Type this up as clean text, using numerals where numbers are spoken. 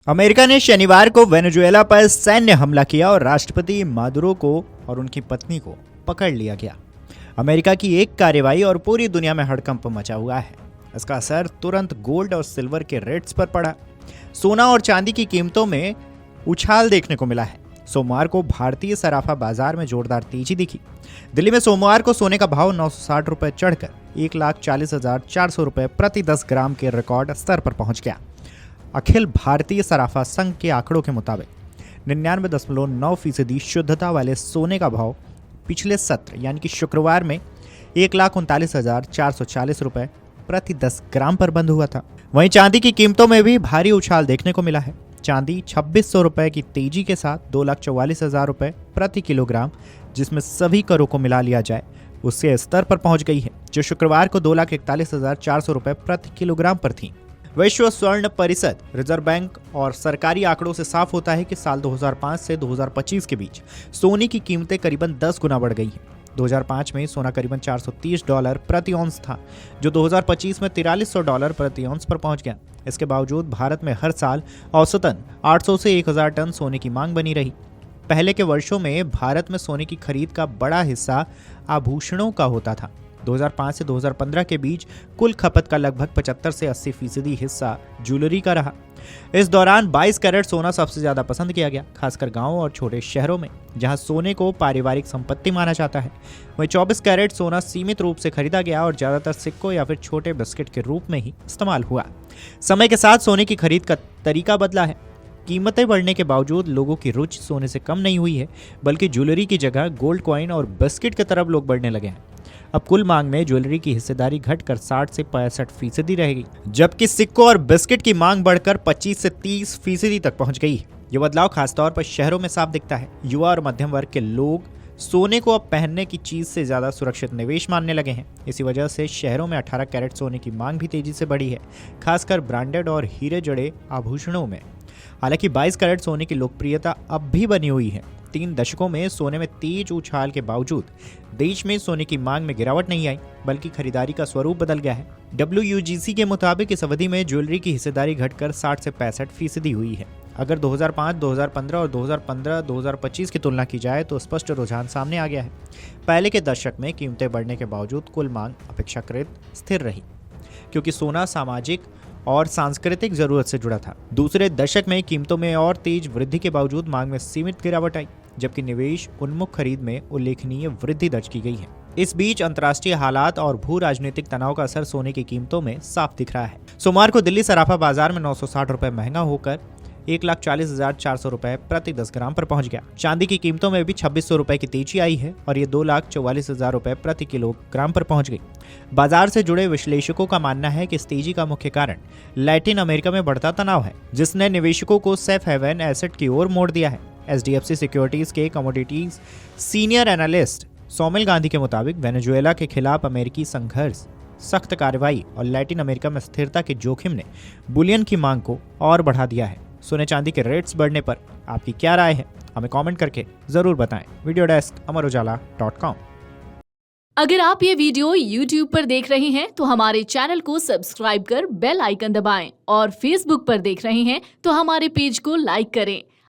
America ने शनिवार को वेनेजुएला पर सैन्य हमला किया और राष्ट्रपति मादुरो को और उनकी पत्नी को पकड़ लिया गया। अमेरिका की एक कार्रवाई और पूरी दुनिया में हड़कंप मचा हुआ है। इसका असर तुरंत गोल्ड और सिल्वर के रेट्स पर पड़ा। सोना और चांदी की कीमतों में उछाल देखने को मिला है। सोमवार को भारतीय सराफा बाजार में जोरदार तेजी दिखी। दिल्ली में सोमवार को सोने का भाव 960 रुपए चढ़कर 1,40,400 रुपए प्रति 10 ग्राम के रिकॉर्ड स्तर पर पहुंच गया। अखिल भारतीय सराफा संघ के आंकड़ों के मुताबिक 99.9% शुद्धता वाले सोने का भाव पिछले सत्र यानी कि शुक्रवार में 1,39,440 रुपए प्रति 10 ग्राम पर बंद हुआ था। वहीं चांदी की कीमतों में भी भारी उछाल देखने को मिला है। चांदी 2,600 रुपए की तेजी के साथ 2,44,000 रुपए प्रति किलोग्राम, जिसमें सभी करों को मिला लिया जाए, उसके स्तर पर पहुंच गई है, जो शुक्रवार को 2,41,400 रुपए प्रति किलोग्राम पर थी। विश्व स्वर्ण परिषद, रिजर्व बैंक और सरकारी आंकड़ों से साफ होता है कि साल 2005 से 2025 के बीच सोने की कीमतें करीबन 10 गुना बढ़ गई हैं। 2005 में सोना करीबन $430 प्रति औंस था, जो 2025 में $4,300 प्रति औंस पर पहुंच गया। इसके बावजूद भारत में हर साल औसतन 800 से 1,000 टन सोने की मांग बनी रही। पहले के वर्षों में भारत में सोने की खरीद का बड़ा हिस्सा आभूषणों का होता था। 2005 से 2015 के बीच कुल खपत का लगभग 75 से 80% हिस्सा ज्वेलरी का रहा। इस दौरान 22 कैरेट सोना सबसे ज्यादा पसंद किया गया, खासकर गांवों और छोटे शहरों में, जहां सोने को पारिवारिक संपत्ति माना जाता है। वहीं 24 कैरेट सोना सीमित रूप से खरीदा गया और ज्यादातर सिक्कों या फिर छोटे बिस्किट के रूप में ही इस्तेमाल हुआ। समय के साथ सोने की खरीद का तरीका बदला है। कीमतें बढ़ने के बावजूद लोगों की रुचि सोने से कम नहीं हुई है, बल्कि ज्वेलरी की जगह गोल्ड कॉइन और बिस्किट की तरफ लोग बढ़ने लगे हैं। अब कुल मांग में ज्वेलरी की हिस्सेदारी घटकर 60 से 65% रहेगी, जबकि सिक्कों और बिस्किट की मांग बढ़कर 25 से 30% तक पहुंच गई। ये बदलाव खासतौर पर शहरों में साफ दिखता है। युवा और मध्यम वर्ग के लोग सोने को अब पहनने की चीज से ज्यादा सुरक्षित निवेश मानने लगे हैं। इसी वजह से शहरों में 18 कैरेट सोने की मांग भी तेजी से बढ़ी है, खासकर ब्रांडेड और हीरे जड़े आभूषणों में। हालांकि 22 कैरेट सोने की लोकप्रियता अब भी बनी हुई है। 3 दशकों में सोने में तेज उछाल के बावजूद देश में सोने की मांग में गिरावट नहीं आई, बल्कि खरीदारी का स्वरूप बदल गया है। WUGC के मुताबिक इस अवधि में ज्वेलरी की हिस्सेदारी घटकर 60 से 65% हुई है। अगर 2005, 2015 और 2015-2025 की तुलना की जाए तो स्पष्ट रुझान सामने आ गया है। पहले के दशक में कीमतें बढ़ने के बावजूद कुल मांग अपेक्षाकृत स्थिर रही, क्योंकि सोना सामाजिक और सांस्कृतिक जरूरत से जुड़ा था। दूसरे दशक में कीमतों में और तेज वृद्धि के बावजूद मांग में सीमित गिरावट आई, जबकि निवेश उन्मुख खरीद में उल्लेखनीय वृद्धि दर्ज की गई है। इस बीच अंतर्राष्ट्रीय हालात और भू राजनीतिक तनाव का असर सोने की कीमतों में साफ दिख रहा है। सोमवार को दिल्ली सराफा बाजार में 960 रुपए महंगा होकर 1,40,400 रुपए प्रति 10 ग्राम पर पहुंच गया। चांदी की कीमतों में भी 2,600 रुपए की तेजी आई है और ये 2,44,000 रुपए प्रति किलोग्राम पर पहुंच गई। बाजार से जुड़े विश्लेषकों का मानना है कि इस तेजी का मुख्य कारण लैटिन अमेरिका में बढ़ता तनाव है, जिसने निवेशकों को सेफ हेवन एसेट की ओर मोड़ दिया है। SDFC सिक्योरिटीज के commodities senior analyst Somil Gandhi के मुताबिक वेनेजुएला के खिलाफ अमेरिकी संघर्ष, सख्त कार्रवाई और लैटिन अमेरिका में स्थिरता के जोखिम ने बुलियन की मांग को और बढ़ा दिया है। सोने चांदी के रेट्स बढ़ने पर आपकी क्या राय है, हमें कमेंट करके जरूर बताएं। Video desk amarujala.com। अगर आप ये वीडियो YouTube पर देख रहे हैं तो हमारे चैनल को सब्सक्राइब कर बेल आइकन दबाएं और Facebook पर देख रहे हैं तो हमारे पेज को लाइक करें।